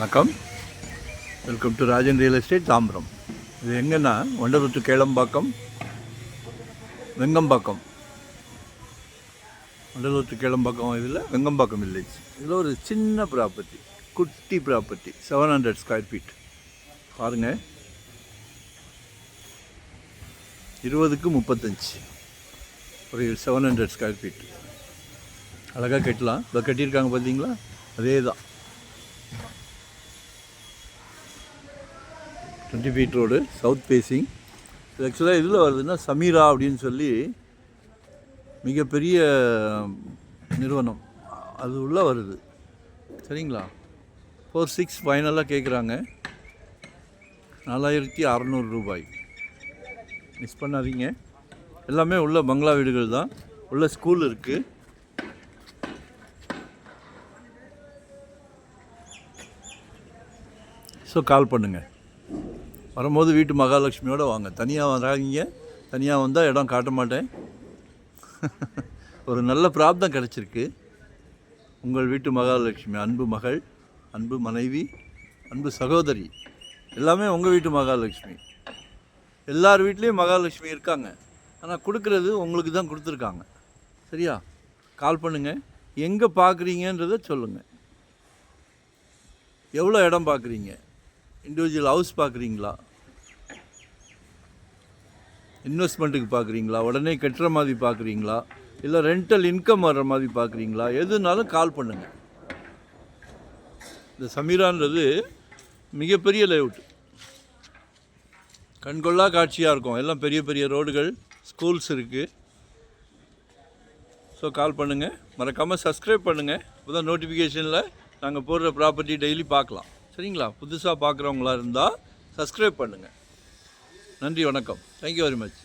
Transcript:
வணக்கம். Welcome to Rajan real estate Tambaram. இது எங்கன்னா வண்டலூர் டு கேளம்பாக்கம், வெங்கம்பாக்கம். வண்டலூர் டு கேளம்பாக்கம் இதில் வெங்கம்பாக்கம் வில்லேஜ். இதில் ஒரு சின்ன ப்ராப்பர்ட்டி, குட்டி ப்ராப்பர்ட்டி, 700 ஸ்கொயர் ஃபீட். பாருங்கள், 20க்கு 35, ஒரு 700 ஸ்கொயர் ஃபீட். அழகாக கட்டலாம். இப்போ கட்டியிருக்காங்க பார்த்தீங்களா, அதே தான். 20 ஃபீட் ரோடு, சவுத் ஃபேஸிங். இது ஆக்சுவலாக இதில் வருதுன்னா சமீரா அப்படின்னு சொல்லி மிகப்பெரிய நிறுவனம், அது உள்ளே வருது. சரிங்களா? 4.6 ஃபைனலாக கேட்குறாங்க. 4600 ரூபாய். மிஸ் பண்ணாதீங்க. எல்லாமே உள்ள பங்களா வீடுகள் தான். உள்ள ஸ்கூல் இருக்குது. ஸோ கால் பண்ணுங்கள். வரும்போது வீட்டு மகாலட்சுமியோடு வாங்க. தனியாக வராங்க. தனியாக வந்தால் இடம் காட்ட மாட்டேன். ஒரு நல்ல பிராப்தம் கிடச்சிருக்கு. உங்கள் வீட்டு மகாலட்சுமி, அன்பு மகள், அன்பு மனைவி, அன்பு சகோதரி, எல்லாமே உங்கள் வீட்டு மகாலட்சுமி. எல்லார் வீட்லேயும் மகாலட்சுமி இருக்காங்க. ஆனால் கொடுக்குறது உங்களுக்கு தான் கொடுத்துருக்காங்க. சரியா? கால் பண்ணுங்கள். எங்கே பார்க்குறீங்கன்றதை சொல்லுங்கள். எவ்வளோ இடம் பார்க்குறீங்க? இண்டிவிஜுவல் ஹவுஸ் பார்க்குறீங்களா? இன்வெஸ்ட்மெண்ட்டுக்கு பார்க்குறீங்களா? உடனே கட்டுற மாதிரி பார்க்குறீங்களா? இல்லை ரெண்டல் இன்கம் வர்ற மாதிரி பார்க்குறீங்களா? எதுனாலும் கால் பண்ணுங்கள். இந்த சமீரான்றது மிகப்பெரிய லேஅவுட், கண்கொள்ளா காட்சியாக இருக்கும். எல்லாம் பெரிய பெரிய ரோடுகள், ஸ்கூல்ஸ் இருக்குது. ஸோ கால் பண்ணுங்கள். மறக்காமல் சப்ஸ்கிரைப் பண்ணுங்கள். இப்போ தான் நோட்டிஃபிகேஷனில் நாங்கள் போடுற ப்ராப்பர்ட்டி டெய்லி பார்க்கலாம். சரிங்களா? புதுசாக பார்க்குறவங்களா இருந்தால் சப்ஸ்கிரைப் பண்ணுங்கள். நன்றி, வணக்கம். Thank you very much.